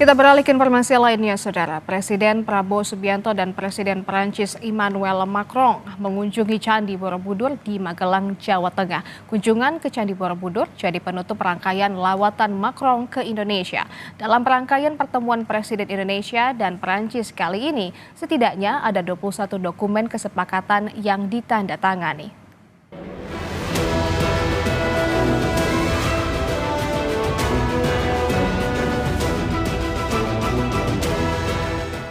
Kita beralih ke informasi lainnya, Saudara. Presiden Prabowo Subianto dan Presiden Prancis Emmanuel Macron mengunjungi Candi Borobudur di Magelang, Jawa Tengah. Kunjungan ke Candi Borobudur jadi penutup rangkaian lawatan Macron ke Indonesia. Dalam rangkaian pertemuan Presiden Indonesia dan Prancis kali ini, setidaknya ada 21 dokumen kesepakatan yang ditandatangani.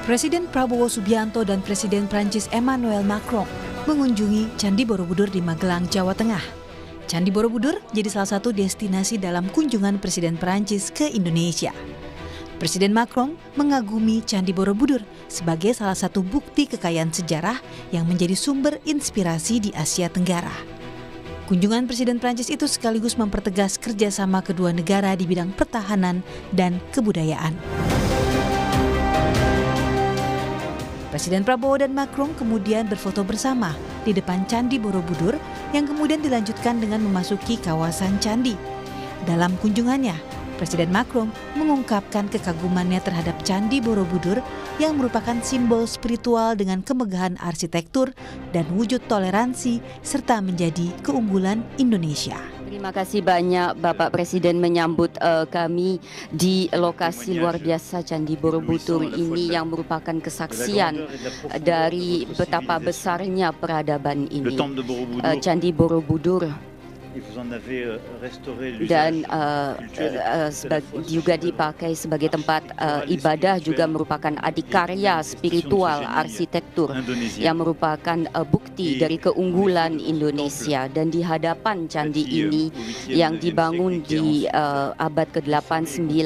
Presiden Prabowo Subianto dan Presiden Prancis Emmanuel Macron mengunjungi Candi Borobudur di Magelang, Jawa Tengah. Candi Borobudur jadi salah satu destinasi dalam kunjungan Presiden Prancis ke Indonesia. Presiden Macron mengagumi Candi Borobudur sebagai salah satu bukti kekayaan sejarah yang menjadi sumber inspirasi di Asia Tenggara. Kunjungan Presiden Prancis itu sekaligus mempertegas kerjasama kedua negara di bidang pertahanan dan kebudayaan. Presiden Prabowo dan Macron kemudian berfoto bersama di depan Candi Borobudur yang kemudian dilanjutkan dengan memasuki kawasan candi. Dalam kunjungannya, Presiden Macron mengungkapkan kekagumannya terhadap Candi Borobudur yang merupakan simbol spiritual dengan kemegahan arsitektur dan wujud toleransi serta menjadi keunggulan Indonesia. Terima kasih banyak Bapak Presiden menyambut kami di lokasi luar biasa Candi Borobudur ini yang merupakan kesaksian dari betapa besarnya peradaban ini. Candi Borobudur dan juga dipakai sebagai tempat ibadah, juga merupakan adikarya spiritual arsitektur yang merupakan bukti dari keunggulan Indonesia. Dan di hadapan candi ini yang dibangun di abad ke-8-9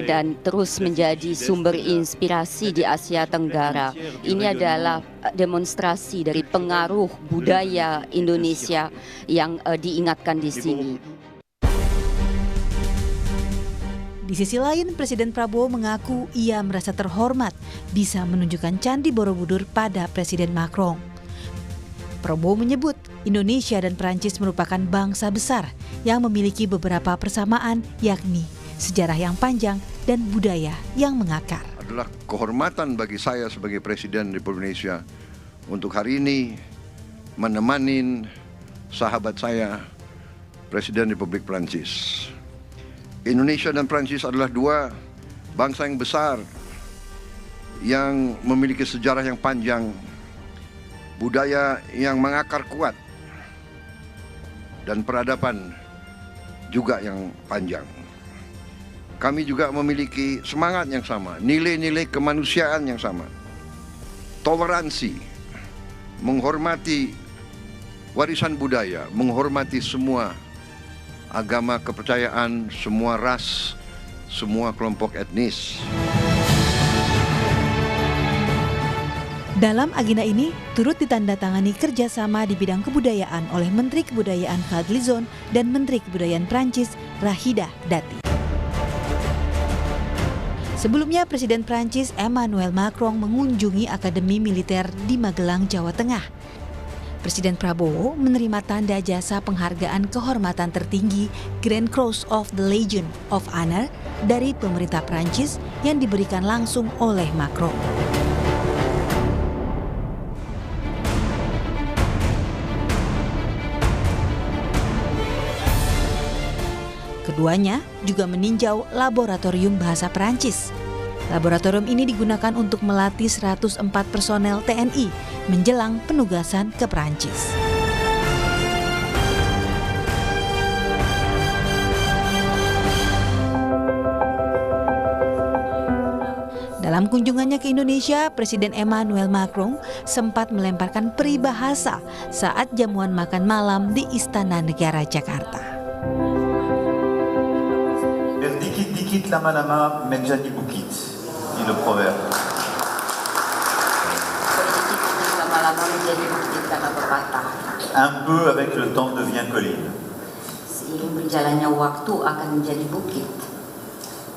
dan terus menjadi sumber inspirasi di Asia Tenggara, ini adalah demonstrasi dari pengaruh budaya Indonesia yang diingatkan di sini. Di sisi lain, Presiden Prabowo mengaku ia merasa terhormat bisa menunjukkan Candi Borobudur pada Presiden Macron. Prabowo menyebut Indonesia dan Prancis merupakan bangsa besar yang memiliki beberapa persamaan, yakni sejarah yang panjang dan budaya yang mengakar. Adalah kehormatan bagi saya sebagai Presiden Republik Indonesia untuk hari ini menemani sahabat saya, Presiden Republik Prancis. Indonesia dan Prancis adalah dua bangsa yang besar yang memiliki sejarah yang panjang, budaya yang mengakar kuat, dan peradaban juga yang panjang. Kami juga memiliki semangat yang sama, nilai-nilai kemanusiaan yang sama, toleransi, menghormati warisan budaya, menghormati semua agama, kepercayaan, semua ras, semua kelompok etnis. Dalam agenda ini turut ditandatangani kerjasama di bidang kebudayaan oleh Menteri Kebudayaan Fadlizon dan Menteri Kebudayaan Prancis Rachida Dati. Sebelumnya, Presiden Prancis Emmanuel Macron mengunjungi Akademi Militer di Magelang, Jawa Tengah. Presiden Prabowo menerima tanda jasa penghargaan kehormatan tertinggi Grand Cross of the Legion of Honor dari pemerintah Prancis yang diberikan langsung oleh Macron. Keduanya juga meninjau laboratorium bahasa Prancis. Laboratorium ini digunakan untuk melatih 104 personel TNI menjelang penugasan ke Prancis. Dalam kunjungannya ke Indonesia, Presiden Emmanuel Macron sempat melemparkan peribahasa saat jamuan makan malam di Istana Negara Jakarta. Dikit lama-lama menjadi bukit, dit le proverbe. Lama-lama menjadi bukit kata pepatah. Un peu avec le temps devient colline. Seiring berjalannya waktu akan menjadi bukit.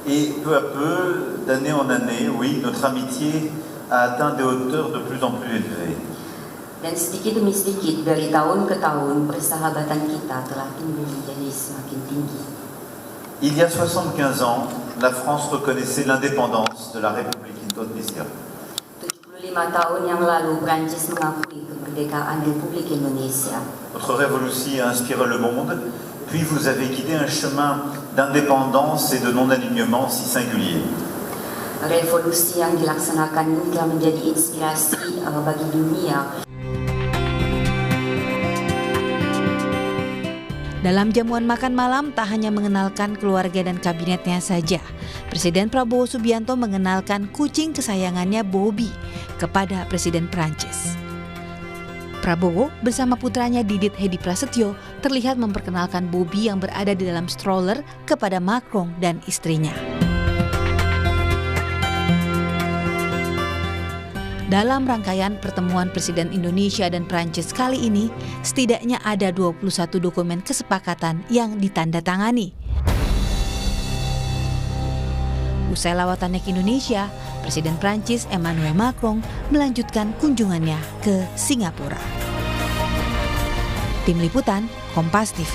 Et peu à peu, d'année en année, oui, notre amitié a atteint des hauteurs de plus en plus élevées. Dan sedikit demi sedikit dari tahun ke tahun persahabatan kita telah tumbuh menjadi semakin tinggi. Il y a 75 ans, la France reconnaissait l'indépendance de la République Indonésia. 75 tahun yang lalu Prancis mengakui kemerdekaan Republik Indonesia. Votre révolution a inspiré le monde, puis vous avez guidé un chemin d'indépendance et de non-alignement si singulier. Revolusi yang dilaksanakan ini telah menjadi inspirasi bagi dunia. Dalam jamuan makan malam tak hanya mengenalkan keluarga dan kabinetnya saja, Presiden Prabowo Subianto mengenalkan kucing kesayangannya Bobby kepada Presiden Prancis. Prabowo bersama putranya Didit Hedi Prasetyo terlihat memperkenalkan Bobby yang berada di dalam stroller kepada Macron dan istrinya. Dalam rangkaian pertemuan Presiden Indonesia dan Prancis kali ini, setidaknya ada 21 dokumen kesepakatan yang ditandatangani. Usai lawatannya ke Indonesia, Presiden Prancis Emmanuel Macron melanjutkan kunjungannya ke Singapura. Tim Liputan, Kompas TV.